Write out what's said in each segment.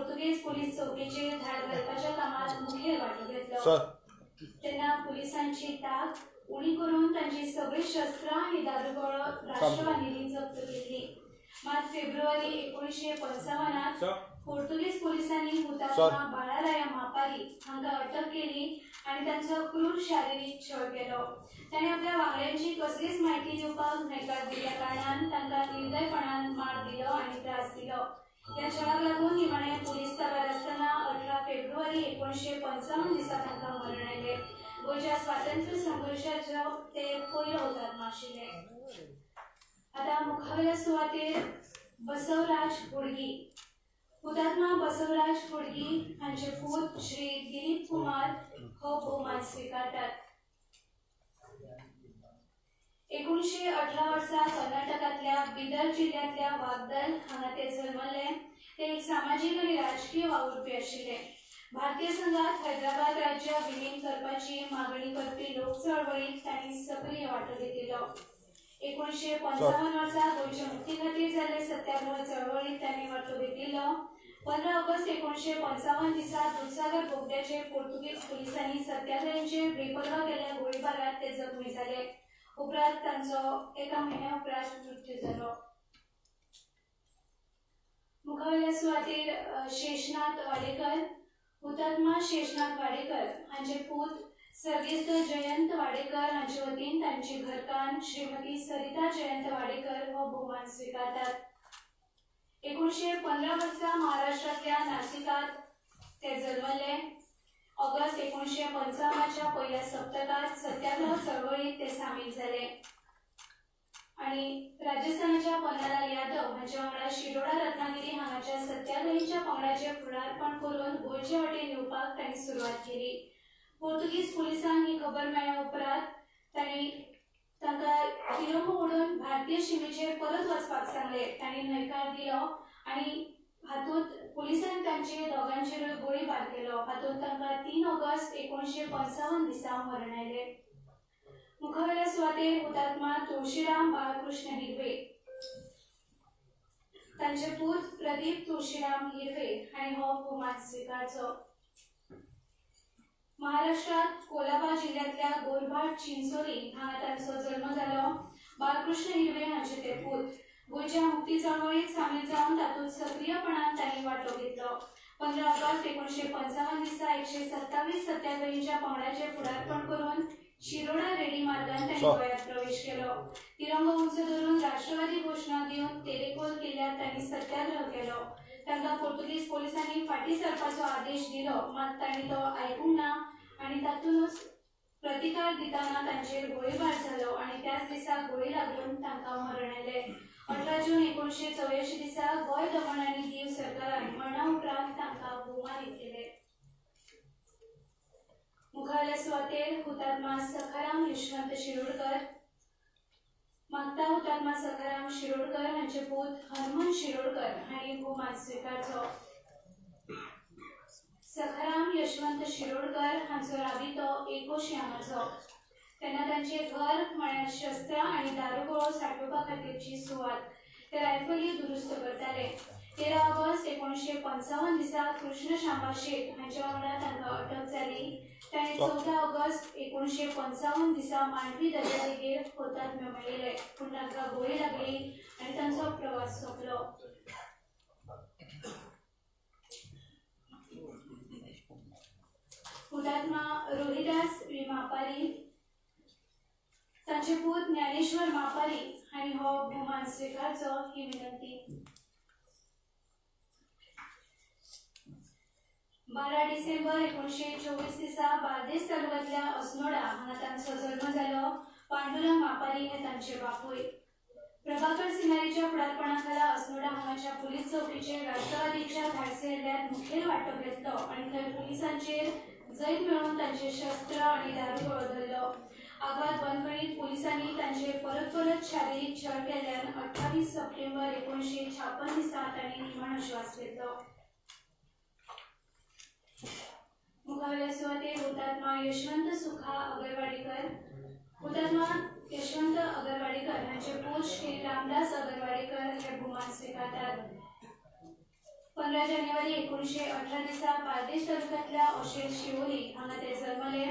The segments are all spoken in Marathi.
पोर्तुगीज पोलीस चौकीचे धाड घालपाच्या कामात मुखेल वाटो घेतलो। तेन्ना पोलिसांची ताक उणी करून तांची सगळी शस्त्रां आनी दारुगोळो राष्ट्रवादींनी जप्त केली। मात फेब्रुवारी 1955 पोर्तुगीज पोलिसांनी हुतात्मा बाळाराया मापारी हांकां अटक केली आनी तांचो क्रूर शारिरीक छळ केलो। ताणें आपल्या वांगड्यांची कसलीच म्हायती दिवपाक न्हयकार दिल्ल्या कारणान तांकां निर्दयपणान मार दिलो आनी त्रास दिलो। ह्या छळाक लागून निमाणे पुलीस ताब्यात आसतना 18 फेब्रुवारी 1955 दिसा तांकां मरण आयलें। गोंयच्या स्वातंत्र्य संघर्शाचो ते पयलो हुतात्मा आशिल्ले। आता मुखावेल्या सुवातेर बसवराज होडगी। हुतात्मा बसवराज होडगी हांचे पूत श्री दिलीप कुमार हो भोवमान स्वीकारतात। 1918 वर्सा कर्नाटकांतल्या बिदर जिल्ह्यातल्या वागदल हांगा ते जल्मले। ते एक सामाजीक आनी राजकीय वावुरपी आशिल्ले। भारतीय संघात हैदराबाद राज्य विलीन करपाची मागणी करपी लोक चळवळीत तांणी सक्रिय वांटो घेतिल्लो। 1955 वर्सा गोंयच्या मुक्ती खातीर जाल्ले सत्याग्रह चळवळीत तांणी वांटो घेतिल्लो। 15 ऑगस्ट 1955 दिसा दूधसागर बोगद्याचेर पोर्तुगीज पुलिसांनी सत्याग्रह्यांचेर बेपरवा केल्ल्या गोळीबारात ते जखमी जाले। उपरांत तांचो एका म्हयन्या उपरांत मृत्यू जालो। मुखावेल्या सुवातेर शेषनाथ वाडेकर। हुतात्मा शेषनाथ वाडेकर हांचे पूत सर्गेस्त जयंत वाडेकर हांचे वतीन तांची घरकान्न श्रीमती सरिता जयंत वाडेकर हो भोवमान स्वीकारतात। 1915 वर्सा महाराष्ट्रातल्या नाशिकांत ते जल्मले। ऑगस्ट 1955च्या पहिल्या सप्तकात सत्याग्रह चळवळीत ते सामील झाले आणि राजस्थानाच्या पन्नालाल यादव हांच्या वांगडा शिरोडा रत्नागिरी हांगाच्या सत्याग्रहींच्या पंगडाचे फुडारपण करून गोंयचे वाटेन येवपाक तांणी सुरवात केली। पोर्तुगीज पुलिसांक ही खबर मेळ्ळ्या उपरांत तांणी तांकां तिरंगो ओडून भारतीय शिमेचेर परत वचपाक सांगले। तांणी न्हयकार दिलो आनी हातूंत पुलिसांनी तांचे दोगांचेर गोळीबार केलो। हातूंत तांकां 3 ऑगस्ट 1955 दिसा मरण आयलें। मुखावेल्या सुवातेर हुतात्मा तुळशीराम बाळकृष्ण हिरवे। तांचे पूत प्रदीप तुळशीराम हिरवे हांणी हो भोवमान स्वीकारचो। महाराष्ट्रात कोलाबा जिल्ह्यातल्या गोरभाट चिंचोली हांगा तांचो जल्म जालो। बाळकृष्ण हिरवे हांचे ते पूत। गोंयच्या मुक्ती चळवळीत सामील जावन तातूंत सक्रियपणान तांणी वांटो घेतलो। 15 ऑगस्ट 1955 दिसा 127 सत्याग्रहींच्या पंगडाचे फुडारपण करून शिरोडा रेडी मार्गान तांणी गोंयांत प्रवेश केलो। तिरंगो उंच धरून राष्ट्रवादी घोशणा दिवन तेरेखोल किल्ल्यार तांणी सत्याग्रह केलो। तांकां पोर्तुगीज पोलिसांनी फाटीं सरपाचो आदेश दिलो, मात तांणी तो आयकूंक ना आनी तातूंतच प्रतिकार दितना तांचेर गोळीबार जालो आनी त्याच दिसा गोळी लागून तांकां मरण आयलें। 18 जून 1984 दिसा गोंय दमण आनी दीव सरकारान मरणा उपरांत तांकां भोवमानीत केले। मुखावेल्या सुवातेर हुतात्मा सखाराम यशवंत शिरोडकर। मागता हुतात्मा सखाराम शिरोडकर हांचे पूत हनुमंत शिरोडकर हांणी भोवमान स्वीकारचो। सखाराम यशवंत शिरोडकर हांचो राबितो एकोशियामाचो। तेन्ना तांचे घर म्हळ्यार शस्त्रां आनी दारुगोळो सांठोवपा खातीरची सुवात। ते रायफली दुरुस्त करताले। 13 ऑगस्ट 1955 दिसा कृष्ण शांबा शेट हांच्या वांगडा तांकां अटक जाली। ताणें 14 ऑगस्ट 1955 दिसा मांडवी दर्यादेगेर हुतात्म्य मेळिल्ले, पूण तांकां गोळी लागली आनी तांचो प्रवास सोंपलो। हुतात्मा रोहिदास वी मापारी। तांचे पूत ज्ञानेश्वर मापारी हांणी हो भोवमान स्वीकारचो ही विनंती। 12 डिसेंबर 1924 दिसा बार्देस तालुक्यांतल्या अस्नोडा हांगा तांचो जल्म जालो। पांडुरंग मापारी हे तांचे बापूय। प्रभाकर सिनारीच्या फुडारपणाखाला अस्नोडा हांगाच्या पुलीस चौकीचेर राष्ट्रवादीच्या धाडसे हल्ल्यात मुखेल वांटो घेतलो आनी थंय पुलिसांचेर जैत मेळोवन तांचे शस्त्र आनी दारुगोळो धरलो। आग्वाद बंद करीत पुलिसांनी तांचेर परत शारिरीक छळ केल्ल्यान 28 सप्टेंबर 1956 दिसा तांणी निमाणो श्वास घेतलो। मुखावेल्या सुवातेर हुतात्मा यशवंत सुखा अगरवाडीकर। हुतात्मा यशवंत अगरवाडीकर हांचे पूत श्री रामदास अगरवाडीकर हे भोवमान स्वीकारतात। 15 जानेवारी 1918 दिसा बार्देस तालुक्यातल्या अशेल शिवोली हांगा ते जल्मले.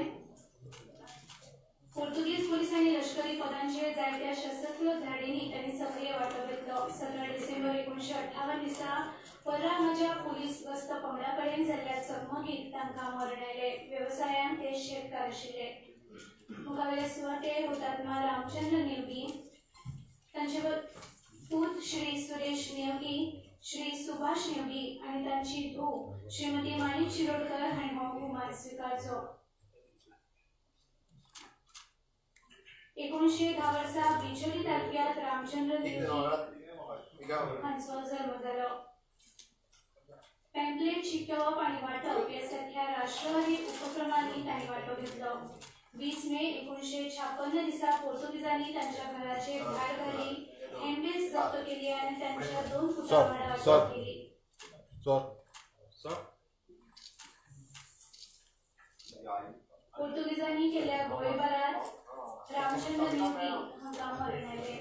पोर्तुगीज पोलीस आणि लष्करी पदांचे जायत्या सशस्त्र धाडींनी त्यांनी सक्रिय वाटो घेतलो. 17 डिसेंबर 1958 दिसा पररामाच्या पोलीस गस्त पंगडा कडेन जाल्ल्या चकमकीत तांकां मरण आयलें. व्यवसायान ते शेतकार आशिल्ले. मुखावेले सुवाते हुतात्मा रामचंद्र नेवगी, तांचे पूत श्री सुरेश नेवगी, श्री सुभाष नेवगी आणि तांची धूव श्रीमती माणिक शिरोडकर हांणी हो भोवमान स्वीकारचो. 1910 वर्सा बिचोली तालुक्यात रामचंद्र नेवगी हांचो जल्म जालो. पॅम्पलेट शिकवप आणि वाटप यासारख्या राष्ट्रवादी उपक्रमांनी तांणी वाटो घेतलो. 20 मे 1956 दिसा पोर्तुगीजांनी तांच्या घराचे भाड घाली हेंबेस जप्त केली आणि त्यांच्या 2 फुटांवाडा अटक केली. पोर्तुगीजांनी केल्या गोळीबारात रामचंद्र नेवगी हांकां मरण आयलें.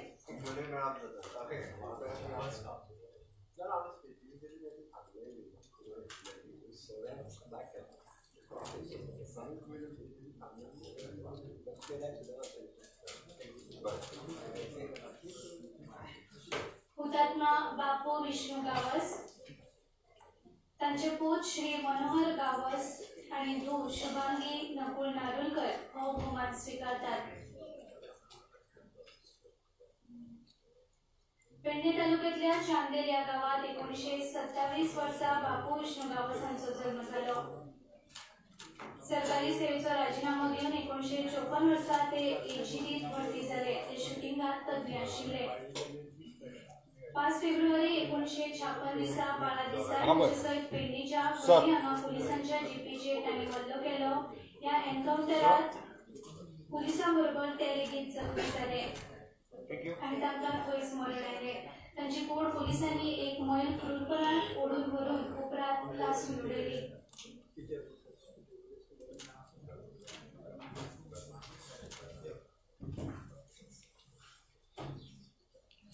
हुतात्मा बापू विष्णू गावस, तांचे पूत श्री मनोहर गावस आणि धूव शुभांगी नकुल नारुलकर हो भोवमान स्वीकारतात. पेडणे तालुक्यातल्या चांदेर या गावात 1927 वर्सा बापू विष्णू गावस हांचो जल्म जालो. सरकारी सेवेचो राजीनामो दिवन 1954 वर्सा ते एजीडीत भरती जाले. ते शुटिंगात तज्ञ आशिल्ले. 5 फेब्रुवारी 1956 दिसा बाळादिसा सयत पेडणेच्या खोली हांगा पुलिसांच्या जीपीचेर तांणी हल्लो केलो. ह्या एन्काउंटरात पुलिसांबरोबर ते लेगीत जखमी जाले आणि तांकां थंयच मरण आयलें. तांची कूड पुलिसांनी एक मैल क्रूरपणान ओडून व्हरून उपरांत लासून उडयली.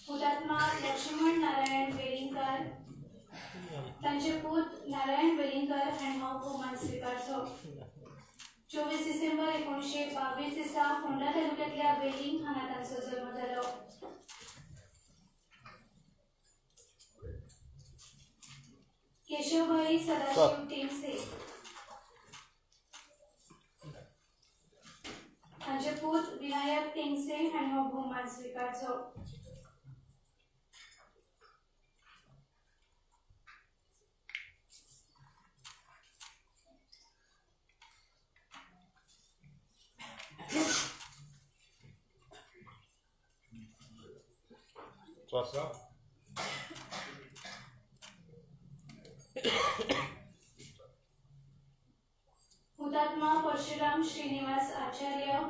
हुतात्मा लक्ष्मण नारायण वेलिंगकर, तांचे पूत नारायण वेलिंगकर हांणी हो भोवमान स्वीकारचो. 24 डिसेंबर 1922 दिसा फोंडा तालुक्यातल्या वेलिंग हांगा तांचो जल्म जालो. केशवभाई सदाशिव टेंगसे, तांचे पूत विनायक टेंगसे हांणी हो भोवमान स्वीकारचो. हुतात्मा परशुराम श्रीनिवास आचार्य,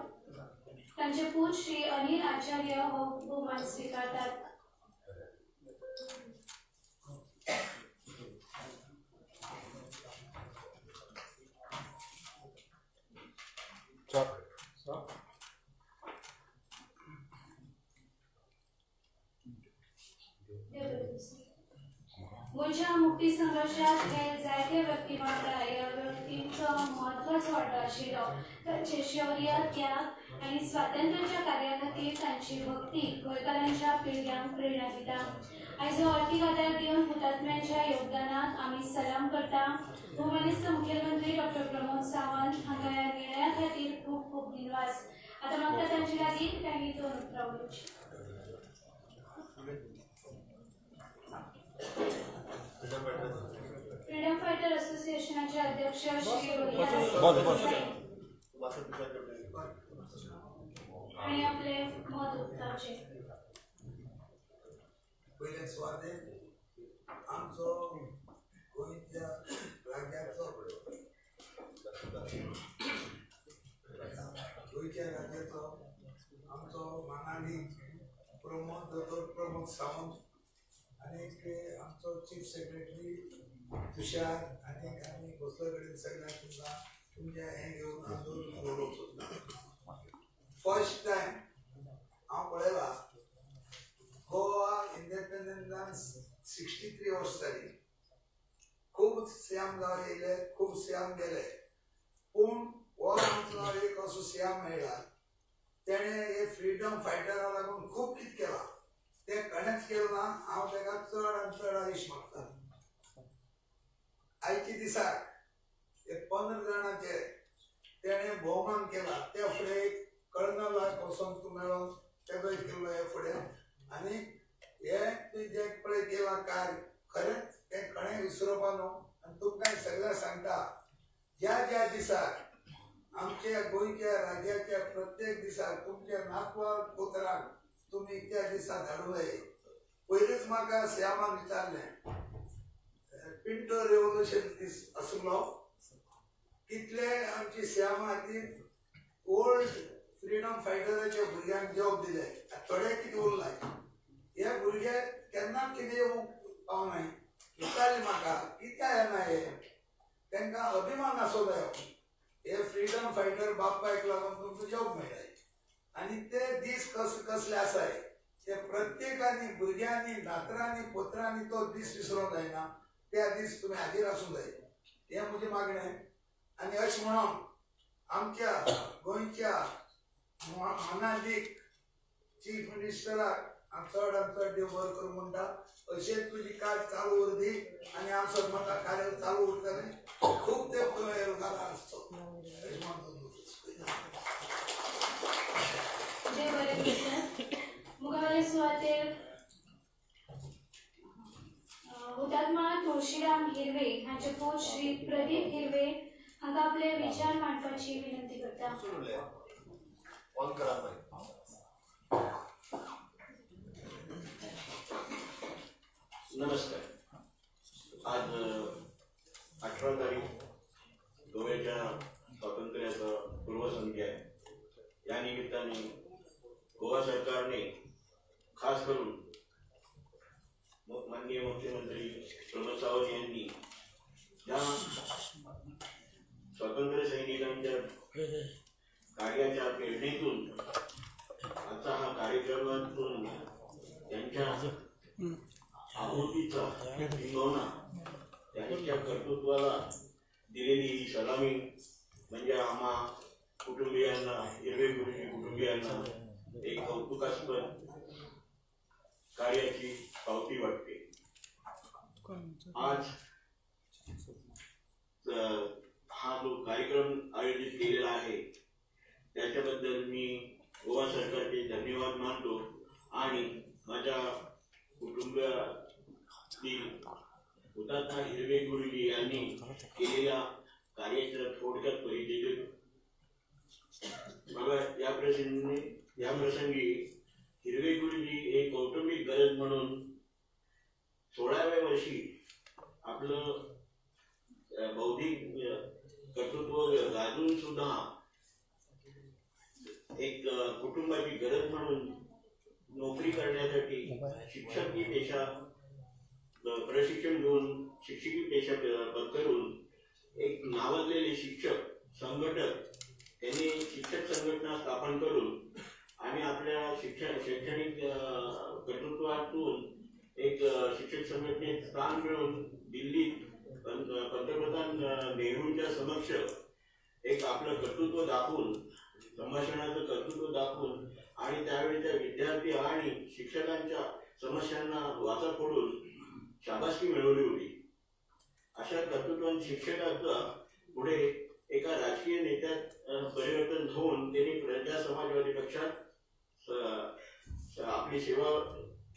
तांचे पूत श्री अनिल आचार्य हो भोवमान स्वीकारतात. गोंयच्या मुक्ती संघर्षात हे जायते व्यक्ती वांगडा ह्या व्यक्तींचो म्हत्वाचो वांटो आशिल्लो. तांचे शौर्य, त्याग आनी स्वातंत्र्याच्या कार्या खातीर तांची भक्ती गोंयकारांच्या पिळग्यांक प्रेरणा दिता. आयज हो आर्थीक आदार दिवन हुतात्म्यांच्या योगदानाक आमी सलाम करता. भोवमानिस्त मुखेलमंत्री डॉ. प्रमोद सावंत हांकां ह्या निर्णया खातीर खूब खूब दिनवास. आतां म्हाका तांचे लागीं काही 2 उतरां उलोवचीं. फ्रीडम फायटर असोसिएशनाचे अध्यक्ष श्री आणि आपले मत उक्तावचे. पहिले स्वादे आमचो गोंयच्या राज्याचो आमचो मानानी प्रमोद सावंत आणि आमचो चीफ सेक्रेटरी तुषार आणि आम्ही घोसले कडेन सगळ्यांक सुद्दां तुमच्या हें घेवन आंदोलन दवरूंक सोदता. फर्स्ट टायम हांव पळयलां गोवा इंडिपेंडन्स जावन 63 वर्स जाली खूप श्याम जाव येयले खूप श्याम गेले पूण हो आमचो एक असो श्याम मेळ्ळा तेणे हे फ्रीडम फायटरा लागून खूप कितें केलां ते कोणेच केलें ना हांव ताका चड आनी चड आयुश्य मागता आयच्या दिसाक हे 15 जाणांचे तेणे भोवमान केला त्या फुडें कर्नलाक वसंत मेळोन तेजोय केल्लो हे फुडें आनी हे तुवें जे पळय केलां कार्य खरेंच ते कोणें विसरपा न्हू आनी तुमकां सगळ्यांक सांगता ज्या ज्या दिसाक आमच्या गोंयच्या राज्याच्या प्रत्येक दिसाक तुमच्या नातवाक पुत्रांक तुमी त्या दिसा धाडूंक जाय पयलींच म्हाका श्यामान विचारलें पिंटो रेवोल्युशन दीस आसलो कितले आमची श्यामा खातीर ओल्ड फ्रीडम फायटराच्या भुरग्यांक जॉब दिले थोडे कितें उरलाय हे भुरगे केन्नाच कितें येवंक पावनाय विचारलें म्हाका कित्या येना हे तांकां अभिमान आसूं जायो हे फ्रीडम फायटर बापायक लागून तुमकां जॉब मेळ्ळाय आनी ते दीस कसले आसाय ते प्रत्येकानी भुरग्यांनी नातरांनी पुत्रांनी तो दीस विसरूंक जायना त्या दीस तुमी हाजीर आसूं जाय हें म्हजें मागणें आनी अशें म्हणून आमच्या गोंयच्या मनालीक चीफ मिनिस्टराक हांव चड आनी चड देव बरो करूं म्हणटा अशेंच तुजी कार्य चालू उरली आनी आमचो म्हाका कार्य चालू उरतलें खूब ते आसतो देव बरें करूं मुखावेले सुवातेर हुतात्मा तुळशीराम हिरवे हांचे पूत श्री प्रदीप हिरवे हांकां आपले विचार मांडपाची विनंती करता नमस्कार. आज 18 तारीख गोव्याच्या स्वातंत्र्याचा पूर्वसंध्या आहे. या निमित्ताने गोवा सरकारने खास करून माननीय मुख्यमंत्री प्रमोद सावंत यांनी या स्वातंत्र्य सैनिकांच्या कार्याच्या प्रेरणेतून आजचा हा कार्यक्रमातून त्यांच्या आहुतीचा विनवणा त्यांच्या कर्तृत्वाला दिलेली ही सलामी म्हणजे आम्हा कुटुंबियांना हिरवे गुरुजी कुटुंबियांना एक कौतुकास्पद कार्याची पावती वाटते. आज हा जो कार्यक्रम आयोजित केलेला आहे त्याच्याबद्दल मी गोवा सरकारचे धन्यवाद मानतो आणि माझ्या कुटुंबातील हुतात्मा हिरवे गुरुजी यांनी केलेल्या कार्याचा थोडक्यात परिचय देतो. मला या प्रसंगी हिरवे गुरुजी हे कौटुंबिक गरज म्हणून 16व्या वर्षी आपलं बौद्धिक कर्तृत्व गाजून सुद्धा एक कुटुंबाची गरज म्हणून नोकरी करण्यासाठी शिक्षकी पेशा प्रशिक्षण घेऊन शिक्षकी पेशा पत्करून एक नावाजलेले शिक्षक संघटक त्यांनी शिक्षक संघटना स्थापन करून आणि आपल्या शैक्षणिक कर्तृत्वातून एक शिक्षक संघटनेत स्थान मिळवून दिल्लीत पंतप्रधान नेहरूंच्या समक्ष एक आपलं कर्तृत्व दाखवून संभाषणाचं कर्तृत्व दाखवून आणि त्यावेळीच्या विद्यार्थी आणि शिक्षकांच्या समस्यांना वाचा फोडून शाबासकी मिळवली होती. अशा कर्तृत्वान शिक्षकाचा पुढे एका राजकीय नेत्यात परिवर्तन होऊन त्यांनी प्रजा समाजवादी पक्षात आपली सेवा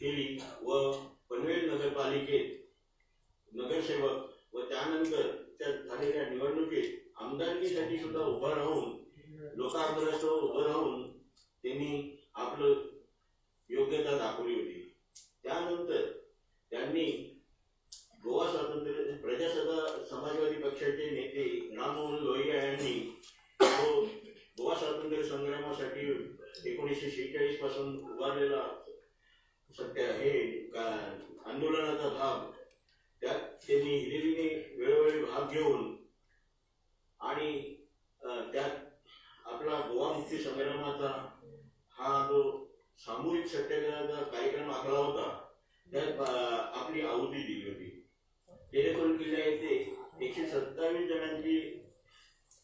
केली व पनवेल नगरपालिकेत नगरसेवक व त्यानंतर त्या झालेल्या निवडणुकीत आमदारकीसाठी सुद्धा उभं राहून लोकांबरोबर उभं राहून त्यांनी आपलं योग्यता दाखवली होती. त्यानंतर त्यांनी गोवा स्वातंत्र्य प्रजासत्ताक समाजवादी पक्षाचे नेते राममोहन लोहिया यांनी गोवा स्वातंत्र्य संग्रामासाठी 1946 पासून उभारलेला सत्य हे आंदोलनाचा भाग त्यात त्यांनी हिरिरीने वेळोवेळी भाग घेऊन आणि त्यात आपला गोवा मुक्ती संग्रामाचा हा जो सामूहिक सत्याग्रहाचा कार्यक्रम आखला होता त्यात आपली आहुती दिली होती. जेणेकरून किल्ला येथे 127 जणांची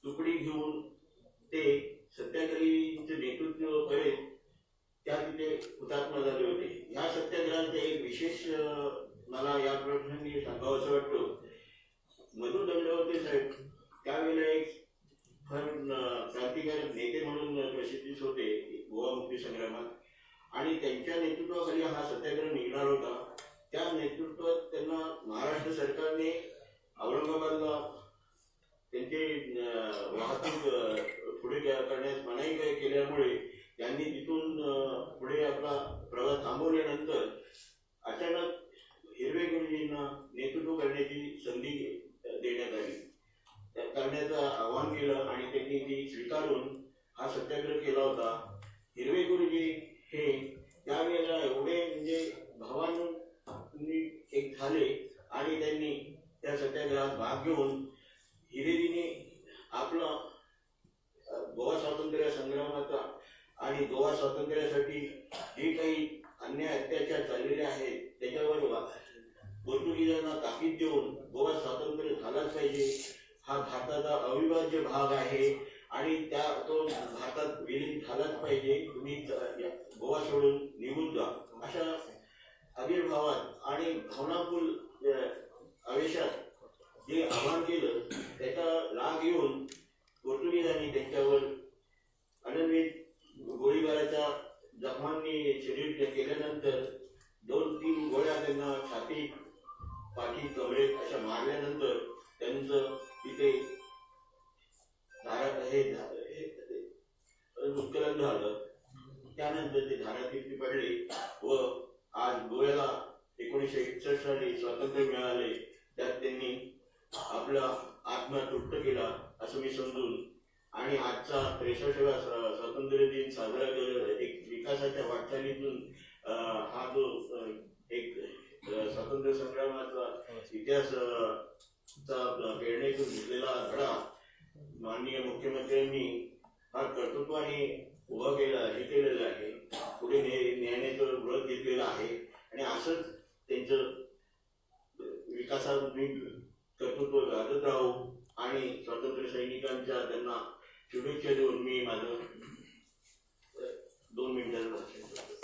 तुकडी घेऊन ते सत्याग्रहीचे नेतृत्व करेल त्या तिथे हुतात्मा झाले होते. या सत्याग्रहाचा एक विशेष मला या प्रसंगी सांगावं असं वाटतं. मधु दंडवते साहेब त्यावेळेला एक फार क्रांतिकारक नेते म्हणून प्रसिद्धीस होते गोवा मुक्ती संग्रामात, आणि त्यांच्या नेतृत्वाखाली हा सत्याग्रह निघणार होता. त्या नेतृत्वात त्यांना महाराष्ट्र सरकारने औरंगाबादला त्यांचे वाहतूक पुढे करण्यास मनाई केल्यामुळे त्यांनी तिथून पुढे आपला प्रवास थांबवल्यानंतर अचानक हिरवे गुरुजींना नेतृत्व करण्याची संधी देण्यात आली. करण्याचं आवाहन केलं आणि त्यांनी ती स्वीकारून हा सत्याग्रह केला होता. हिरवे गुरुजी हे त्यावेळेला एवढे म्हणजे भावांनी एक झाले आणि त्यांनी त्या सत्याग्रहात भाग घेऊन हिरिरीने आपला गोवा स्वातंत्र्य संग्रामाचा आणि गोवा स्वातंत्र्यासाठी जे काही अन्याय अत्याचार चाललेले आहेत त्याच्यावर पोर्तुगीजांना ताकीद देऊन गोवा स्वातंत्र्य झालाच पाहिजे, हा भारताचा अविभाज्य भाग आहे आणि तो भारतात विलीन झालाच पाहिजे, तुम्ही गोवा सोडून निघून जा, अशा आविर्भावात आणि भावनापूर आवेशात जे आवाहन केलं त्याचा लाभ घेऊन पोर्तुगीजांनी त्यांच्यावर अनन्वित गोळीबाराच्या जखमांनी शरीर केल्यानंतर 2-3 गोळ्या त्यांना छातीत, पाठीत, कमरेत अशा मारल्यानंतर त्यांचं तिथे उत्कलन झालं. त्यानंतर ते धारातीर्थी पडले व आज गोव्याला 1961 साली स्वातंत्र्य मिळाले. त्यात त्यांनी आपला आत्मा तृप्त केला असं मी समजून आणि आजचा 63वा स्वातंत्र्य दिन साजरा करत एक विकासाच्या वाटचालीतून हा जो एक स्वातंत्र्य संग्रामाचा इतिहास प्रेरणेतून घेतलेला धडा माननीय मुख्यमंत्र्यांनी फार कर्तृत्वाने उभा हे केलेलं आहे, पुढे नेण्याचं व्रत घेतलेलं आहे आणि असंच त्यांचं विकासात कर्तृत्व गाजत राहू आणि स्वातंत्र्य सैनिकांच्या त्यांना शुभेच्छा देऊन मी माझं 2 मिनिटाचं भाषण करतो.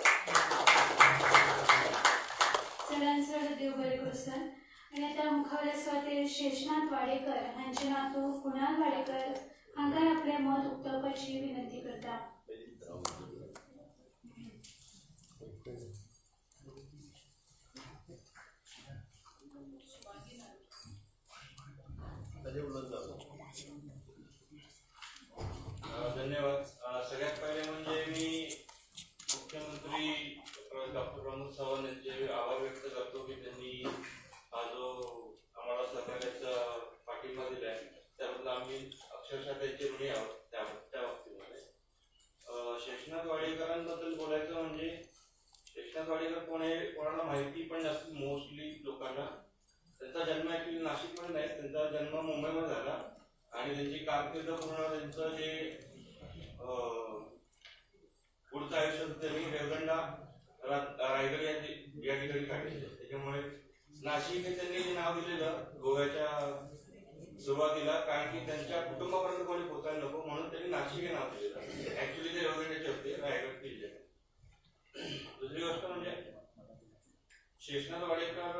सगळ्यांचं देव बरे करू सर. आणि आता मुखावल्यासवरते शेषनाथ वाडेकर हांचे नातू कुणाल वाडेकर हांकां आपले मत उक्तावपाची विनंती करता. धन्यवाद. सगळ्यात पहिले म्हणजे मी मुख्यमंत्री डॉक्टर प्रमोद सावंत यांचे आभार व्यक्त करतो की त्यांनी हा जो आम्हाला सहकार्याचा पाठिंबा दिला आहे त्याबद्दल आम्ही अक्षरशः त्यांचे ऋणी आहोत त्या बाबतीमध्ये. शेषनाथ वाडेकरांबद्दल बोलायचं म्हणजे शेषनाथ वाडेकर कोणाला माहिती पण नसते मोस्टली लोकांना. त्यांचा जन्म ॲक्च्युली नाशिकमध्ये नाही, त्यांचा जन्म मुंबईमध्ये झाला आणि त्यांची कारकीर्द पूर्ण त्यांचं जे पुढचं आयुष्य त्यांनी रेवदंडा रायगड या ठिकाणी काढले. त्याच्यामुळे नाशिक हे त्यांनी जे नाव दिलेलं गोव्याच्या सुरुवातीला, कारण की त्यांच्या कुटुंबापर्यंत कोणी पोहोचायला नको म्हणून त्यांनी नाशिक हे नाव दिलेलं. ऍक्च्युली ते रेवदंड्याचे होते, रायगड किल्ले. दुसरी गोष्ट म्हणजे शेषनाथ वाडेकर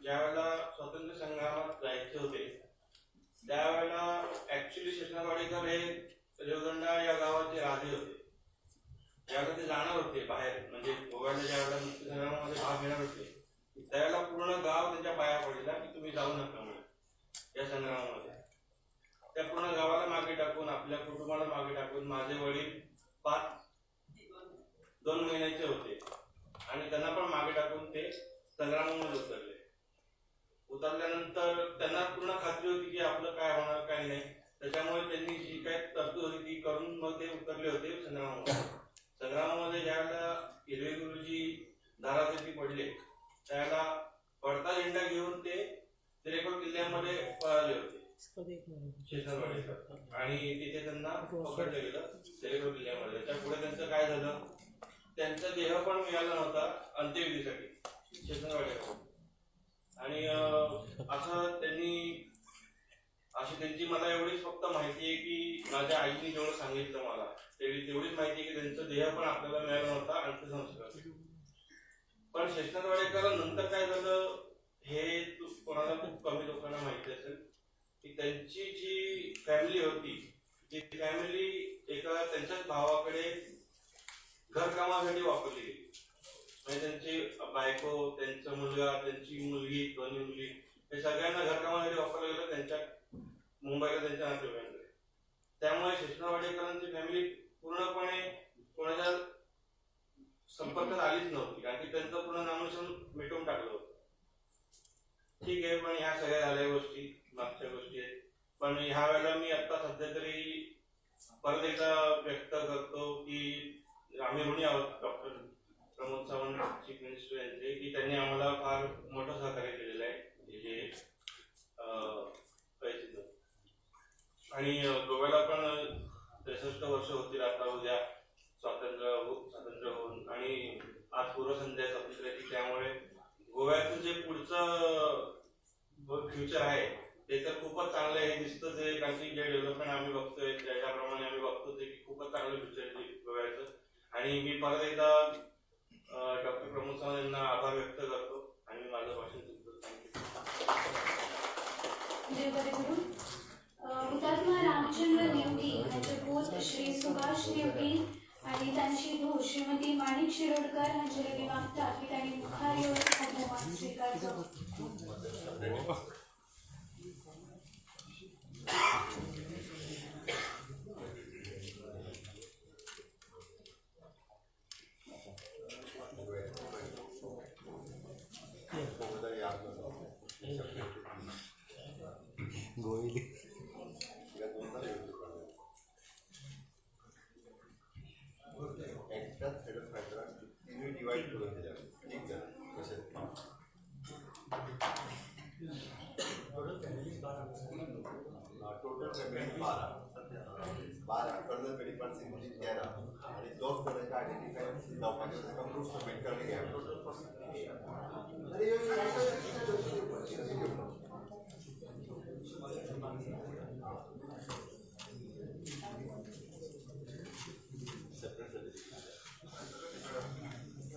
ज्या वेळेला स्वातंत्र्य संग्रामात जायचे होते त्यावेळेला ऍक्च्युली शेषनाथ वाडेकर हे रेवदंडा या गावाचे राजे होते. ज्यावेळेला ते जाणार होते बाहेर, म्हणजे गोव्याला ज्या वेळेला मुक्ती संग्रामामध्ये भाग घेणार होते त्यावेळेला पूर्ण गाव त्यांच्या पाया पडलेला की तुम्ही जाऊ नका म्हणून या संग्रामामध्ये. त्या पूर्ण गावाला मागे टाकून, आपल्या कुटुंबाला मागे टाकून माझे वडील 2 महिन्याचे होते आणि त्यांना पण मागे टाकून ते संग्रामामध्ये उतरले. उतरल्यानंतर त्यांना पूर्ण खात्री होती की आपलं काय होणार काय नाही, त्याच्यामुळे त्यांनी जी काय तरतूद होती ती करून मग ते उतरले होते संग्रामामध्ये. संग्रामामध्ये ज्यावेळेला हिरवे गुरुजी धारातीर्थी पडले त्यावेळेला पडता झेंडा घेऊन ते तेरेखोल किल्ल्यामध्ये पळाले होते शेषनाथ वाडेकर आणि तिथे त्यांना पकडलं गेलं तेरेखोल किल्ल्यामध्ये. त्याच्या पुढे त्यांचं काय झालं, त्यांचा देह पण मिळाला नव्हता अंत्यविधीसाठी शेषनाथ वाडेकर. आणि असं त्यांनी त्यांची मला एवढीच फक्त माहिती आहे की माझ्या आईने जेवढं सांगितलं मला तेवढीच माहिती आहे की त्यांचं देह पण आपल्याला मिळाला नव्हता अंत्यसंस्कार. पण शेषनाथ वाडेकर नंतर काय झालं हे कोणाला खूप कमी लोकांना माहिती असेल की त्यांची जी फॅमिली होती ती फॅमिली एका त्यांच्याच भावाकडे घरकामासाठी वापरली गेली. म्हणजे त्यांची बायको, त्यांचा मुलगा, त्यांची मुलगी, दोन्ही मुली हे सगळ्यांना घरकामासाठी वापरलं गेलं त्यांच्या मुंबईला त्यांच्या नातेवाईकांकडे. त्यामुळे शेषनाथ वाडेकरांची फॅमिली पूर्णपणे कोणाच्या संपर्कात आलीच नव्हती कारण की त्यांचं पूर्ण नामोनिशाण मिटवून टाकलं होतं. ठीक आहे, पण ह्या सगळ्या झाल्या गोष्टी मागच्या गोष्टी आहेत. पण ह्या वेळेला मी आता सध्या तरी परत एकदा व्यक्त करतो की आम्ही ऋणी आहोत doctor Pramod Sawant chief minister यांचे की त्यांनी आम्हाला फार मोठं सहकार्य केलेलं आहे हे पैसे. आणि गोव्याला पण 63 वर्ष होतील आता उद्या स्वातंत्र्य होऊन आणि आज पूर्वसंध्या स्वातंत्र्याची. त्यामुळे गोव्याचं जे पुढचं फ्युचर आहे ते तर खूपच चांगलं आहे हे दिसतं. ते कारण की जे डेव्हलपमेंट आम्ही बघतोय त्याप्रमाणे आम्ही बघतो ते की खूपच चांगलं फ्युचर आहे गोव्याचं. आणि मी परत एकदा डॉक्टर प्रमोद सावंत यांना आभार व्यक्त करतो आणि माझं भाषण तुमचं. थँक्यू. हुतात्मा रामचंद्र नेवगी यांचे पूत श्री सुभाष नेवगी आणि त्यांची धूळ श्रीमती माणिक शिरोडकर यांचे लगे मागतात की त्यांनी मुखारीवर हा बहुमान स्वीकारतो. Total payment 12 colonel medical simply 13 आणि 2 कोणाचे आयडेंटिफाय डॉक्युमेंट्स कंप्रूव्ह सबमिट करने गया टोटल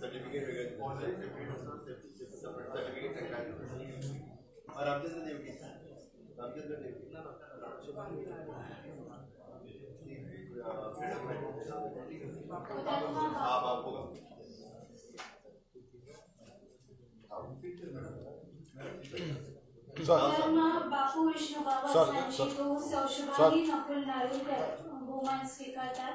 सर्टिफिकेट और आपके से देवगी रामचंद्र देवगी हाँ बापू हुतात्मा बापू विष्णू बाबा यांची धूळ सौशुभानी नकुल नारुलकर बहुमान स्वीकारतात.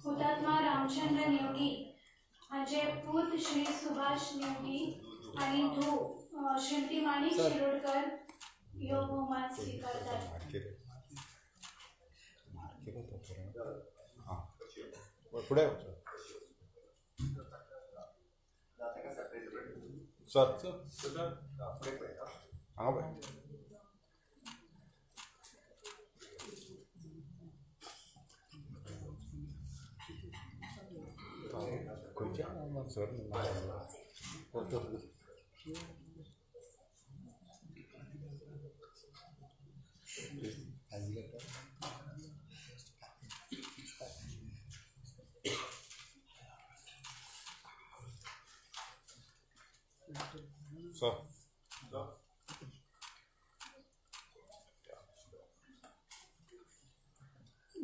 हुतात्मा रामचंद्र नेवगी यांचे पूत श्री सुभाष नेवगी आणि धूळ श्रीमती माणिक शिरोडकर यो बहुमान स्वीकारतात. पुढे सर हाँ भाई सर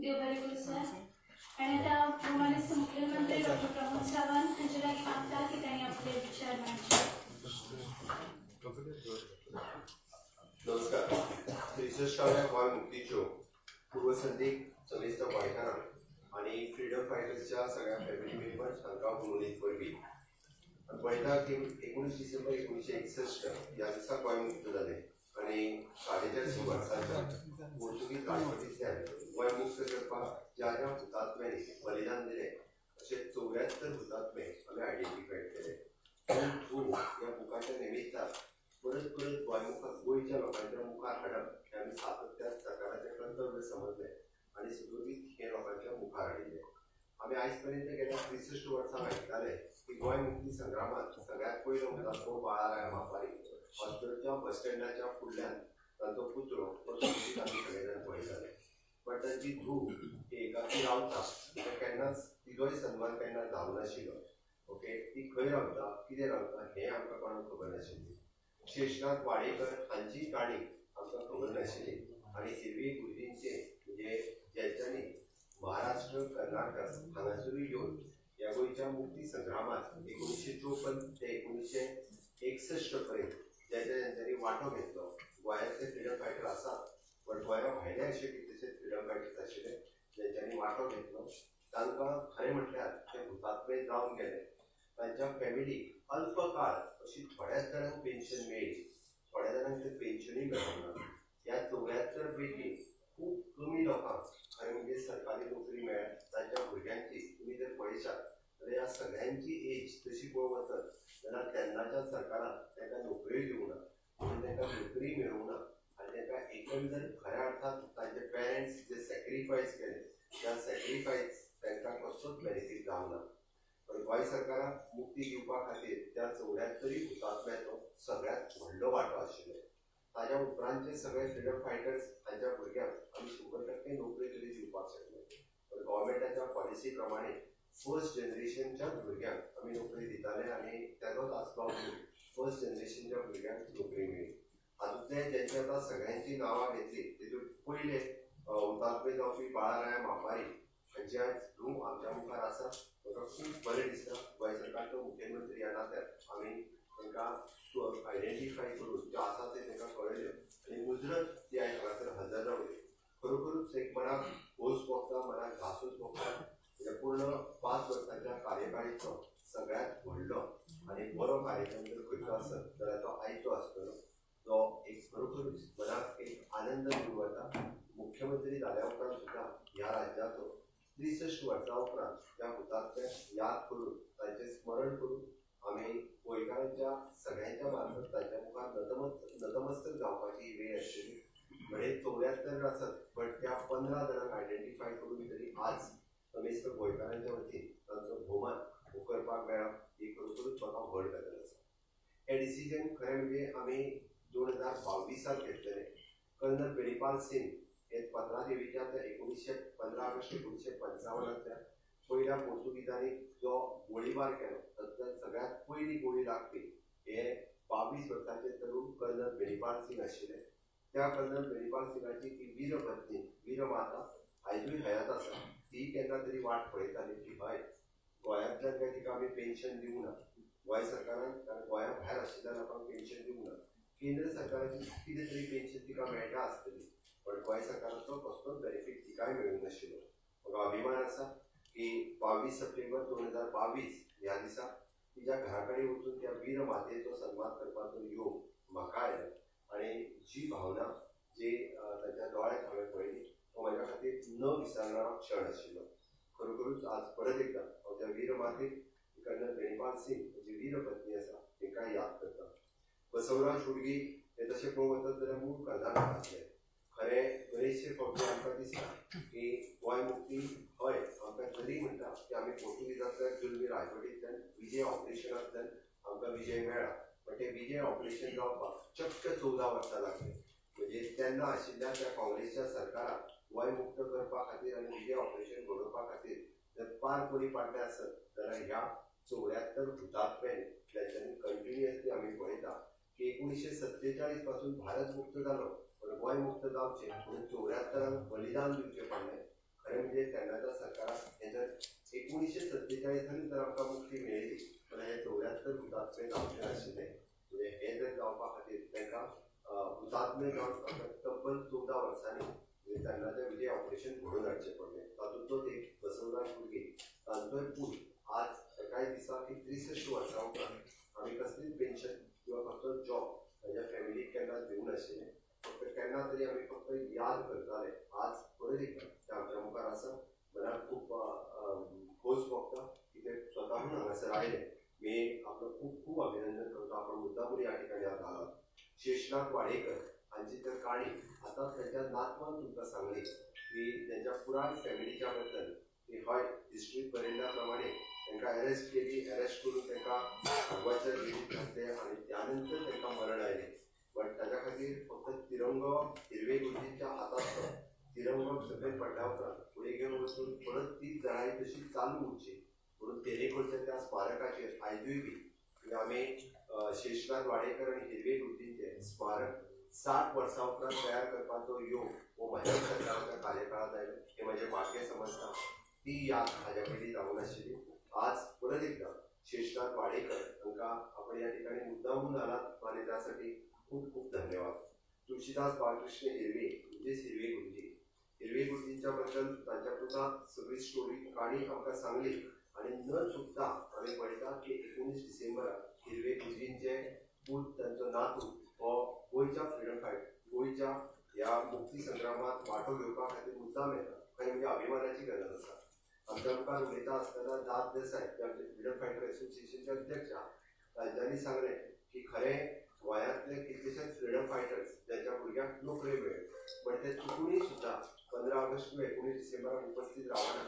देवबारी सर आणि आता प्रमाणित मुख्यमंत्री डॉक्टर प्रमोद सावंत यांच्या जागी मागतात की त्यांनी आपले विचार मांडले. नमस्कार. 63व्या गोवा मुक्तीच्यो पूर्वसंध्येक चलित गोंयकारांक आणि फ्रीडम फायटर्सच्या सगळ्या फॅमिली मेंबर्स हांकां उलोवणीत वरवीं पळयता की 19 डिसेंबर 1961 ह्या दिसा गोंय मुक्त जालें आणि 44 वर्सांच्या पोर्तुगीज राजवटींतल्यान गोंय मुक्त करपाक ज्या ज्या हुतात्म्यांनी बलिदान दिलें अशे 74 हुतात्मे आमी आयडेंटिफाय केले. ह्या बुकाच्या निमित्तान परत परत गोंयच्या लोकांच्या मुखार हाडप हे आमी सातत्यान सरकाराचें कर्तव्य समजलें आनी सुरळीत हे लोकांच्या मुखार हाडिल्ले. आमी आयज पर्यंत गेल्या 63 वर्सां आयकताले की गोंय मुक्ती संग्रामात सगळ्यात पयलो हुतात्मो बाळाराय मापारी हॉस्पिटलच्या बस स्टँडाच्या फुडल्यान तांचो पुतळो तो सोबीत आमी सगळे जाण पळयताले. पण तांची धूव ही एकाकी रावता तेका केन्नाच तिजोय सन्मान केन्ना जावं नाशिल्लो. ओके, ती खंय रावता कितें रावता हें आमकां कोणाक खबर नाशिल्ली. शेषनाथ वाडेकर हांची काणी आमकां खबर नाशिल्ली आनी हिरवी गुरुजींचे म्हणजे ज्यांच्यांनी महाराष्ट्र कर्नाटक हांगासरूय येवन ह्या गोंयच्या मुक्ती संग्रामात 1954 ते 1961 पर्यंत ज्यांच्यांनी वांटो घेतलो. गोंयांतले फ्रिडम फायटर आसात, पण गोंया भायले अशे कितलेशे फ्रिडम फायटर्स आशिल्ले ज्यांच्यांनी वांटो घेतलो. तांकां खरें म्हटल्यार ते हुतात्मे जावन गेले. तांच्या फॅमिलीक अल्प काळ अशी थोड्याच जाणांक पेन्शन मेळ्ळी, थोड्या जाणांक ते पेन्शनूय मेळना. ह्या 74 पैकी खूब कमी लोकांक खरें म्हणजे सरकारी नोकरी मेळ्ळ्या. तांच्या भुरग्यांची तुमी जर पळयशात जाल्यार ह्या सगळ्यांची एज तशी पळोवंक वचत जाल्यार तेन्नाच्या सरकारान तांकां नोकऱ्यो दिवंक ना, म्हणून तांकां नोकरी मेळूंक ना आनी तांकां एकंदर खऱ्या अर्थान तांचे पेरंट्स जे सॅक्रिफायस केले त्या सॅक्रिफायस तांकां कसलोच बेनिफीट जावंक ना. पण गोंय सरकारान मुक्ती दिवपा खातीर त्या 74 हुतात्म्याचो सगळ्यात व्हडलो वांटो आशिल्लो. ताज्या उपरांतचे सगळे फ्रिडम फायटर्स हांच्या भुरग्यांक आमी 100% नोकरी तरी दिवपाक शकले. पण गव्हर्मेंटाच्या पॉलिसी प्रमाणे फर्स्ट जनरेशनच्याच भुरग्यांक आमी नोकरी दिताले आनी तेजोच आसपाव फर्स्ट जनरेशनच्या भुरग्यांक नोकरी मेळ्ळी. हातूंतले जेंची आतां सगळ्यांची नांवां घेतली तेतूंत पयले हुतात्मे जावपी बाळाराय मापारी हांची आयज न्हू आमच्या मुखार आसा. म्हाका खूब बरें दिसता गोंय सरकारचो मुखेलमंत्री ह्या नात्यान आमी तांकां आयडेंटिफाय करून ज्यो आसा ते तांकां कळयल्यो आनी मुजरत ती आयज हांगासर हजर रावली. खरोखरूच एक मनाक खोस भोगता, मनाक घासूच भोगता. म्हणजे पूर्ण 5 वर्सांच्या कार्यकाळीचो सगळ्यात व्हडलो आनी बरो कार्यक्रम जर खंयचो आसत जाल्यार तो आयचो आसतलो. तो एक खरोखरूच मनाक एक आनंद घेवन वता. मुख्यमंत्री जाल्या उपरांत सुद्दां ह्या राज्याचो 63 वर्सां उपरांत त्या हुतात्म्याक याद करून तांचें स्मरण करून आमी गोंयकारांच्या सगळ्यांच्या मार्फत तांच्या मुखार नतमस्तक जावपाची वेळ आशिल्ली. म्हणजे 74 आसत पण त्या 15 जाणांक आयडेंटिफाय करून तरी आज समेस्त गोंयकारांच्या वतीन तांचो भोवमान हो करपाक मेळप ही खरोखरूच म्हाका व्हड गजाल आसा. हे डिसिजन खरें म्हणजे आमी 2022 घेतलेले. कर्नल बेनीपाल सिंग हे 15 देवीच्या 15 ऑगस्ट 1955 पहिल्या पोर्तुगीजांनी जो गोळीबार केलो तातूंतल्यान सगळ्यात पयली गोळी लागपी हे 22 वर्सांचे तरुण कर्नल बेनीपाल सिंग आशिल्ले. त्या कर्नल बेनीपाल सिंगाची ती वीर पत्नी वीर माता आयजूय हयात आसा. ती केन्ना तरी वाट पळयताली की हय गोंयांतल्यान काय तिका आमी पेन्शन दिवंक ना, गोंय सरकारान गोंया भायर आशिल्ल्या लोकांक पेन्शन दिवंक ना, केंद्र सरकाराची कितें तरी पेन्शन तिका मेळटा आसतली पण गोंय सरकाराचो कसलोच बेनिफीट तिकाय मेळूंक नाशिल्लो. म्हाका अभिमान आसा की 22 सप्टेंबर 2022 ह्या दिसा तिच्या घरा कडेन वचून त्या वीर मातेचो सन्मान करपाचो योग म्हाका आयलो आनी जी भावना जी ताच्या दोळ्यांत हांवें पळयली तो म्हाज्या खातीर न विसरणारो क्षण आशिल्लो. खरोखरूच आज परत एकदां हांव त्या वीर मातेक कर्नल बेनीपाल सिंग जी वीर पत्नी आसा तांकां याद करता. बसवराज हुडगी हे तशें पळोवंक वचत जाल्यार मूळ कर्नाटकांतले. खरें बरेचशे फावटी आमकां दिसता की गोंय मुक्ती हय आमकां तरी म्हणटा की आमी पोर्तुगीजांतल्या जुलमी राजवटींतल्यान विजय ऑपरेशनांतल्यान आमकां विजय मेळ्ळा. पण तें विजय ऑपरेशन जावपाक चक्क 14 वर्सां लागली. म्हणजे तेन्ना आशिल्ल्या त्या काँग्रेसच्या सरकाराक गोंय मुक्त करपा खातीर आनी विजय ऑपरेशन घडोवपा खातीर जर पार कोणी पाडले आसत जाल्यार ह्या 74 हुतात्म्यांनी ज्यांच्यांनी कंटिन्युअसली आमी पळयता की 1947 पासून भारत मुक्त जालो पण गोंय मुक्त जावचें म्हणून 74 बलिदान दिवचें पडलें. खरें म्हणजे तेन्नाच्या सरकाराक हे जर 1947 जर आमकां मुक्ती मेळ्ळी जाल्यार हे 74 हुतात्मे जावचे नाशिल्ले. म्हणजे हे जर जावपा खातीर तांकां हुतात्मे जावन तब्बल 14 वर्सांनी म्हणजे तेन्नाचें विजय ऑपरेशन घडोवन हाडचें पडलें. तातूंतलोच एक बसवराज हुडगे तांचोय पूत आज एकाय दिसा की 63 वर्सां उपरांत आमी कसलीच पेन्शन किंवा कसलोच जॉब ताज्या फॅमिलीक केन्ना दिवंक नाशिल्ले. फक्त केन्ना तरी आमी फक्त याद करताले. आज परत एकदां ते आमच्या मुखार आसा. मनाक खूब खोस भोगता की ते स्वताहून हांगासर आयले. मी आपलं खूप खूप अभिनंदन करतो. आपण मुद्दामून या ठिकाणी आज आलात. शेषनाथ वाडेकर हांची तर काणी आता त्याच्या नातवान तुमकां सांगली की त्यांच्या पुराय फॅमिलीच्या बद्दल की हय हिस्ट्रीत बरयल्ल्या प्रमाणे तांकां अरेस्ट केली, अरेस्ट करून तांकां भगवाच्या जेलीत घातले आणि त्यानंतर तांकां मरण आयलें. बट ताच्या खातीर फक्त तिरंगो हिरवे गुरुजींच्या हातांतलो तिरंगो सकयल पडल्या उपरांत फुडें घेवन वचून परत तीच लढाई तशी चालू उरची म्हणून तेरेखोलच्या त्या स्मारकाचेर आयजूय बी म्हणजे आमी शेषनाथ वाडेकर आनी हिरवे गुरुजींचे स्मारक 60 वर्सां उपरांत तयार करपाचो योग हो म्हाज्या सरकाराच्या कार्यकाळांत आयलो हे म्हजें भाग्य समजता. ती याद हाज्या पयलीं जावूं नाशिल्ली. आज परत एकदा शेषनाथ वाडेकर हांकां आपण ह्या ठिकाणी मुद्दामून आलात आणि त्यासाठी खूप खूप धन्यवाद. तुळशीदास बाळकृष्ण हिरवे म्हणजेच हिरवे गुरुजी, हिरवे गुरुजींच्या बद्दल तांच्या पुताक सगळी स्टोरी काणी आमकां सांगली आणि न चुकता आमी पळयता की 19 डिसेंबराक हिरवे गुरुजींचे पूत तांचो नातू हो गोंयच्या फ्रिडम फायट गोंयच्या ह्या मुक्ती संग्रामात वांटो घेवपा खातीर मुद्दाम येता आनी म्हणजे अभिमानाची गरज आसा. आमच्या मुखार उलयता आसतना दाद देसाय जे आमचे फ्रिडम फायटर एसोसिएशनचे अध्यक्ष तांच्यांनी सांगलें की खरें गोंयांतले कितलेशेच फ्रिडम फायटर्स ज्यांच्या भुरग्यांक नोकऱ्यो मेळ्ळ्यो बट ते चुकूनय सुद्दां 15 ऑगस्ट किंवा 19 डिसेंबराक उपस्थित रावना.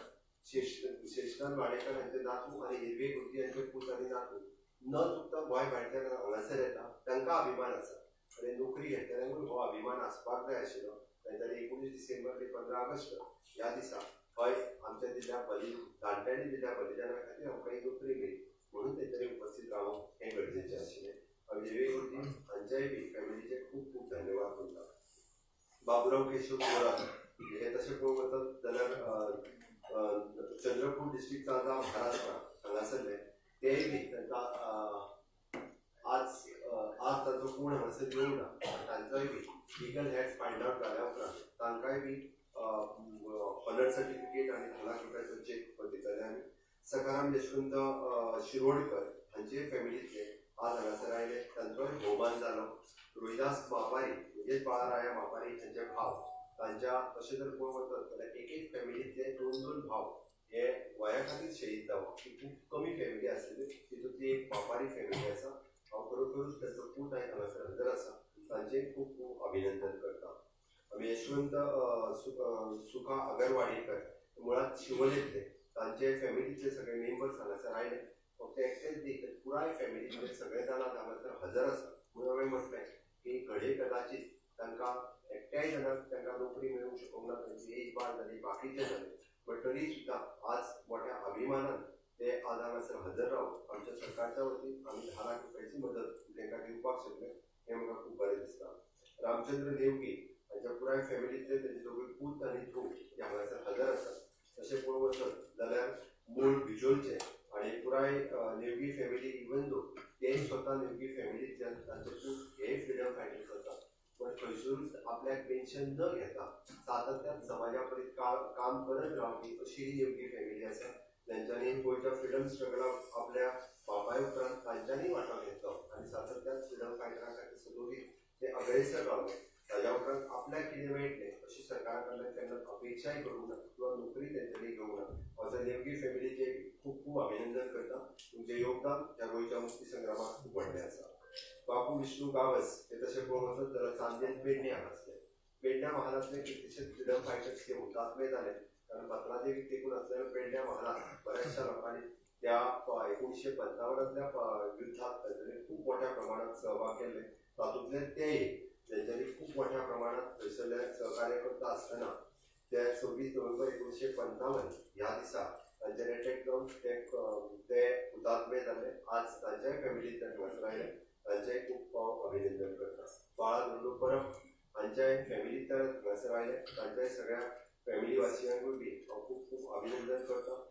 शेषनाथ वाडेकर हांचे नातू आनी हिरवे गुरुजी हांचे पूत आनी नातू न चुकता गोंय भायल्यान हांगासर येता. तांकां अभिमान आसा आनी नोकरी घेतल्यानूय हो अभिमान आसपाक जाय आशिल्लो. तांच्यांनी 19 डिसेंबर ते 15 ऑगस्ट ह्या दिसा हय आमच्या दिल्ल्या जाणट्यांनी दिल्ल्या बलिदाना खातीर आमकां ही नोकरी मेळ्ळी म्हणून तेंच्यांनी उपस्थित रावप हें गरजेचें आशिल्लें. आमी हिरवे गुरुजी हांच्याय बी फॅमिलीचे खूब खूब धन्यवाद म्हणटा. बाबुराव केशव थोरात हे तशें पळोवंक वचत जाल्यार चंद्रपूर डिस्ट्रिक्टांत महाराष्ट्रा हांगासरले तेय बी तांकां आज तांचो कोण हांगासर येवंक ना तांचोय बी लिगल हेड फायंड आवट जाल्या उपरांत तांकांय बी हॉनर सर्टिफिकेट आनी 10 लाख रुपयाचो चेक दितले आमी. सकाराम यशवंत शिरोडकर हांचे फॅमिलीतले आज हांगासर आयले तांचोय भोवमान जालो. रोहिदास मापारी म्हणजेच बाळराया मापारी हांचे भाव तांच्या तशें जर पळोवंक वचत जाल्यार एक फॅमिलीतले 2 भाव हे गोंया खातीर शहीद जावप ही खूब कमी फॅमिली आसलेली तितूंतली एक मापारी फॅमिली आसा. हांव खरोखरूच तांचो पूत आयज हांगासर हजर आसा तांचें खूब खूब अभिनंदन करता. आमी यशवंत सुखा अगरवाडीकर मुळात शिवोलेंतले तांचे फॅमिलीतले सगळे मेंबर्स हांगासर आयले. फक्त एकटेच न्ही पुराय फॅमिलीतले सगळे जाण हांगासर हजर आसा म्हणून हांवें म्हटलें की घडये कदाचित तांकां एकट्याय जाणांक तांकां नोकरी मेळूंक शकूंक ना तांची एज बार जाली बाकीचे जाले बट तरी सुद्दां आज मोठ्या अभिमानान ते आज हांगासर हजर रावप आमच्या सरकारच्या वतीन आमी 10 लाख रुपयाची मदत तांकां दिवपाक शकले हें म्हाका खूब बरें दिसता. रामचंद्र देवगी हांच्या पुराय फॅमिलीतले तेजे दोगूय पूत आनी धूव जे हांगासर हजर आसात. तशें पळोवंक वचत जाल्यार मूळ भिजोलचे आनी पुराय नेवगी फॅमिली इवन दो ते स्वता नेवगी फॅमिलींतल्यान तांचे पूत हे फ्रिडम फायटर्स आसात पण खंयसरूच आपल्याक पेन्शन न घेता सातत्यान समाजा परीत काम करत रावपी अशी ही नेवगी फॅमिली आसा जांच्यांनी गोंयच्या फ्रिडम स्ट्रगलाक आपल्या बापाय उपरांत तांच्यांनी वांटो घेतलो आनी सातत्यान फ्रिडम फायटरां खातीर सदोरीत ते अग्रेसर रावले. ताज्या उपरांत आपल्याक कितें मेळटलें अशी सरकारा कडल्यान केन्ना अपेक्षाय करूंक ना किंवा नोकरी तेंच्यांनी घेवंक ना. हांव नेवगी फॅमिलीचे खूब खूब अभिनंदन करता. तुमचें योगदान ह्या गोंयच्या मुक्ती संग्रामाक खूब व्हडलें आसा. बापू विष्णू गावस हे तशें पळोवंक वचत जाल्यार चांदेर पेडणे हांगासले पेडण्या महालांतले कितलेशेच फ्रिडम फायटर्स हे हुतात्मे जाले कारण पात्रादेवीक तेंकून आसलेल्या पेडण्या महालांत बऱ्याचशा लोकांनी त्या 1955 युद्धांत तांच्यांनी खूब मोठ्या प्रमाणात सहभाग केल्ले. तातूंतले ते जेंच्यांनी खूब मोठ्या प्रमाणात थंयसरले सहकार्य करता आसतना ते 26 नोव्हेंबर 1955 ह्या दिसा तांचेर एटॅक जावन ते हुतात्मे जाले. आज तांच्याय फॅमिलींतल्यान हांगासर आयले तांचेय खूब हांव अभिनंदन करता. बाळा दोंडो परब हांच्याय फॅमिलींतल्यान हांगासर आयले तांच्याय सगळ्या फॅमिली वासियांकूय बी हांव खूब खूब अभिनंदन करता.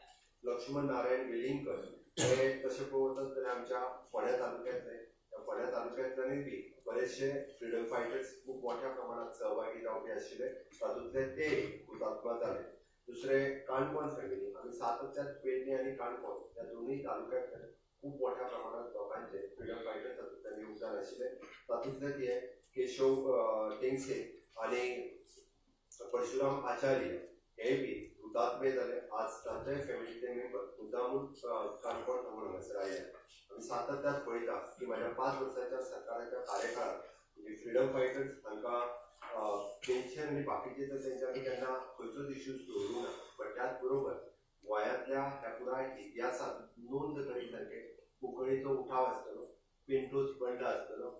लक्ष्मण नारायण वेलिंगकर हे तशें पळोवंक वचत जाल्यार आमच्या फोंड्या तालुक्यांतले त्या फोंड्या तालुक्यांतल्यानूय बी बरेचशे फ्रिडम फायटर्स खूब मोठ्या प्रमाणात सहभागी जावपी आशिल्ले तातूंतले ते हुतात्मा जाले. दुसरे काणकोण फॅमिली आमी सातत्यान पेडणे आनी काणकोण ह्या दोनूय तालुक्यांतल्यान खूब मोठ्या प्रमाणात लोकांचे फ्रिडम फायटर्स तातूंतल्यान योगदान आशिल्लें. तातूंतले ते केशव टेंगसे आनी परशुराम आचार्य हे बी हुतात्मे जाले. आज तांच्याय फॅमिलीचे मेंबर मुद्दामून काणकोण हांगासर आयले. आमी सातत्यान पळयता की म्हाज्या 5 वर्सांच्या सरकाराच्या कार्यकाळांत म्हणजे फ्रीडम फायटर्स हांकां पेन्शन आनी बाकीचे तर तेंच्यांनी केन्ना खंयचोच इश्यू सोडूंक ना, बट त्याच बरोबर गोंयांतल्या ह्या पुराय इतिहासांत नोंद करीत सारके कोंकणीचो उठाव आसतलो, पेंटोज बंड आसतलो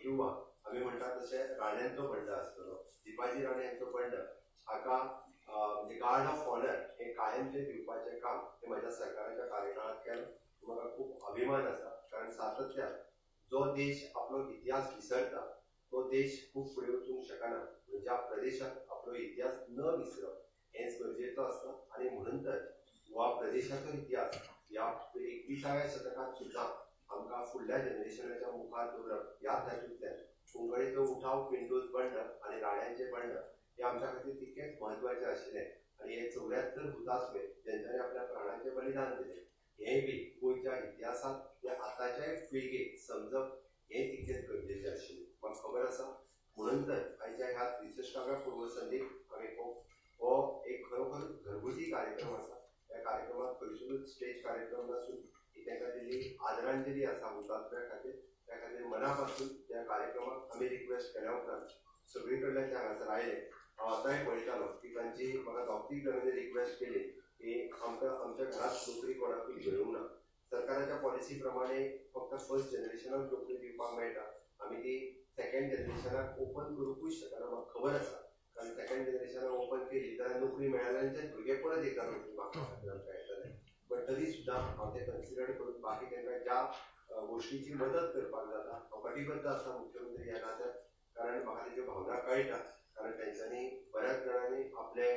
किंवा आमी म्हणटात तशें राण्यांचो बंड आसतलो. दिपाजी राणे हांचो बंड हाका म्हणजे गार्ड ऑफ ऑनर हे कायमचे दिवपाचें काम हे म्हज्या सरकाराच्या कार्यकाळांत केलें. म्हाका खूब अभिमान आसा, कारण सातत्यान जो देश आपलो इतिहास विसरता तो देश खूब फुडें वचूंक शकना. ज्या प्रदेशात आपलो इतिहास न विसरप हेंच गरजेचो आसता, आनी म्हणून तर ह्या प्रदेशाचो इतिहास ह्या 21व्या शतकांत सुद्दां आमकां फुडल्या जनरेशनाच्या मुखार दवरप. ह्याच हेतूंतल्यान कोंकणीचो उठाव, पेंटोज बंड आनी राण्यांचे बंड हे आमच्या खातीर तितकेच म्हत्वाचें आशिल्लें. आनी हे 74 हुतात्मे जेंच्यांनी आपल्या प्राणाचें बलिदान दिलें हेंय बी गोंयच्या इतिहासांत ते आतांच्याय पिळगेक समजप हें तितकेच गरजेचें आशिल्लें. म्हाका खबर आसा, म्हणून तर आयच्या ह्या 63व्या पूर्व संदेक आमी हो एक खरोखर घरगुती कार्यक्रम आसा. ह्या कार्यक्रमात खंयचोच स्टेज कार्यक्रम नासून ही तांकां दिल्ली आदरांजली आसा हुतात्म्या खातीर. त्या खातीर मना पासून त्या कार्यक्रमाक आमी रिक्वेस्ट केल्या उपरांत सगळे कडल्यान ते हांगासर आयले. हांव आतांय पळयतालो की तांची म्हाका दोग-तीग जाणांनी रिक्वेस्ट केली की आमकां आमच्या घरांत नोकरी कोणाकूय घेवंक ना. सरकाराच्या पॉलिसी प्रमाणे फक्त फर्स्ट जनरेशनाक नोकरी दिवपाक मेळटा. आमी ती सेकंड जनरेशनाक ओपन करूंकूच शकना. म्हाका खबर आसा, कारण सेकंड जनरेशनाक ओपन केली जाल्यार नोकरी मेळ्ळ्यांचे भुरगे परत एकदा नोकरी मागपाक खातीर आमकां येतले. बट तरी सुद्दां हांव ते कन्सिडर करून बाकी तांकां ज्या गोश्टीची मदत करपाक जाता हांव कटिबद्ध आसा मुख्यमंत्री ह्या नात्यान, कारण म्हाका तेज्यो भावना कळटा. कारण तेंच्यांनी बऱ्याच जाणांनी आपले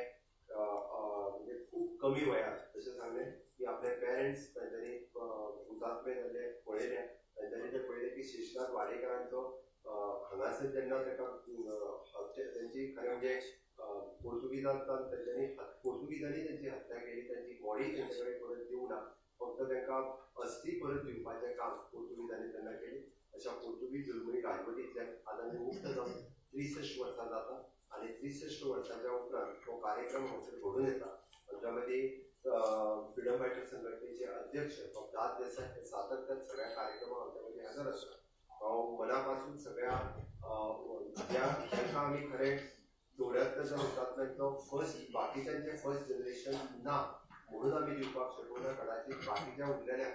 म्हणजे खूब कमी वयार जशें सांगलें की आपले पेरंट्स तांच्यांनी हुतात्मे जाल्ले पळयले. तांच्यांनी ते पळयलें की शेषनाथ वाडेकरांचो हांगासर जेन्ना ताका तेंची खरें म्हणजे पोर्तुगीजांनी तेंची हत्या केली, तांची बॉडी तेंचे कडेन परत दिवंक ना, फक्त तांकां अस्थी परत दिवपाचें काम पोर्तुगीजांनी तेन्ना केलें. अशा पोर्तुगीज जुलमी राजवटींतल्यान आज आमी मुक्त जावन 63 वर्सां जाता. आनी 63 वर्सांच्या उपरांत हो कार्यक्रम हांगासर घडून येता. आमच्या मदीं फ्रीडम फायटर संघटनेचे अध्यक्ष दाद देसाय हे सातत्यान सगळ्या कार्यक्रमाक आमच्या मदीं हजर आसा. हांव मना पासून सगळ्या तांकां आमी खरें 74 हुतात्म्यांचो फर्स्ट बाकीच्यांचे फर्स्ट जनरेशन ना म्हणून आमी दिवपाक शकूना. कदाचित बाकीच्या उरलेल्या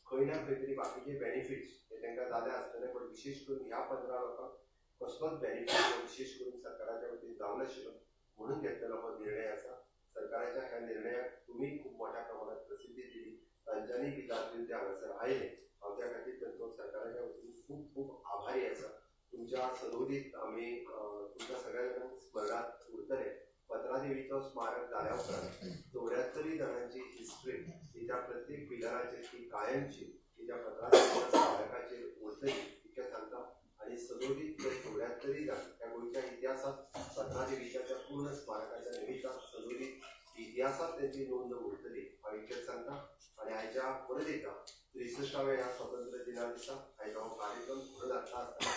खंय ना खंय तरी बाकीचे बेनिफिट्स हे तांकां जाले आसतले, पण विशेष करून ह्या 15 लोकांक कसलोच बेनिफीट विशेष करून सरकाराच्या वतीन जावं नाशिल्लो, म्हणून घेतलेलो हो निर्णय आसा. सरकाराच्या ह्या निर्णयाक तुमी खूब मोठ्या प्रमाणात प्रसिद्धी दिली, तांच्यांनी बी दाद दिवन ते हांगासर आयले. हांव त्या खातीर तांचो सरकाराच्या वतीन खूब खूब आभारी आसा. तुमच्या सदोदीत आमी तुमच्या सगळ्या जाणांक स्मरणात उरतले. पत्रा देवीचो स्मारक जाल्या उपरांत 74 जाणांची हिस्ट्री ही त्या प्रत्येक पिलराचेर ती कायमची ती त्या पत्रा देवीच्या स्मारकाचेर उरतली इतकें सांगता. आनी सदोदीत ते 74 जाण त्या गोंयच्या इतिहासांत पत्रा देवीच्या त्या पूर्ण स्मारकाच्या निमित्तान सदोदीत इतिहासांत तेंची नोंद उरतली हांव इतकेंच सांगता. आनी आयच्या परत एकदा 63व्या ह्या स्वातंत्र्य दिना दिसा आयचो हो कार्यक्रम घडोवन हाडटा आसतना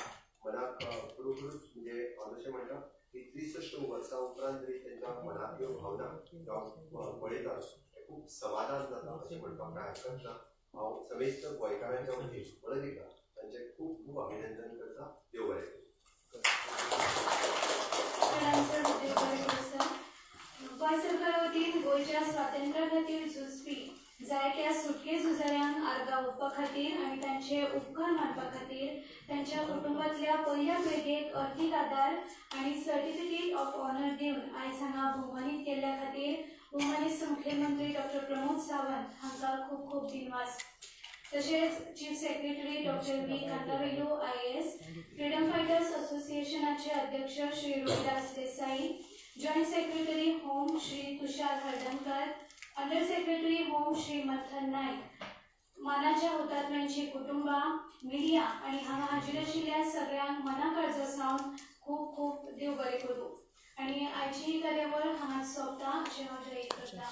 मनाक खरोखरूच म्हणजे हांव जशें म्हणटा की 63 वर्सां उपरांत जरी तेंच्या मनांतल्यो भावना हांव पळयता हें खूब समाधान जाता अशें म्हणपाक कांय हरकत ना. हांव समेस्त गोंयकारांच्या वतीन परत एकदा तांचें खूब खूब अभिनंदन करता. देव बरें करूं. गोंय सरकार वतीन गोंयच्या स्वातंत्र्या खातीर झुजपी जायत्या सुटके झुजाऱ्यांक आर्गां ओंपपा खातीर आनी तांचे उपकार मानपा खातीर तांच्या कुटुंबांतल्या पयल्या पिळगेक अर्थीक आदार आनी सर्टिफिकेट ऑफ ऑनर दिवन आयज हांगा भोवमानीत केल्ल्या खातीर भोवमानीत मुख्यमंत्री डॉ. प्रमोद सावंत हांकां खूब खूब दिनवास. तशेंच चीफ सेक्रेटरी डॉ. V. Kantavelu IAS, freedom fighters असोसिएशनाचे अध्यक्ष Shri Rohidas Desai, joint secretary home Shri Tushar Haldankar, under secretary home Shri Manthan Naik, मानाच्या हुतात्म्यांची कुटुंबां, मिडिया आनी हांगा हाजीर आशिल्ल्या सगळ्यांक मना काळजासावन खूब खूब देव बरें करूं. आनी आयची कार्यावळ हांगाच सोंपता अशें हांव जाहीर करता.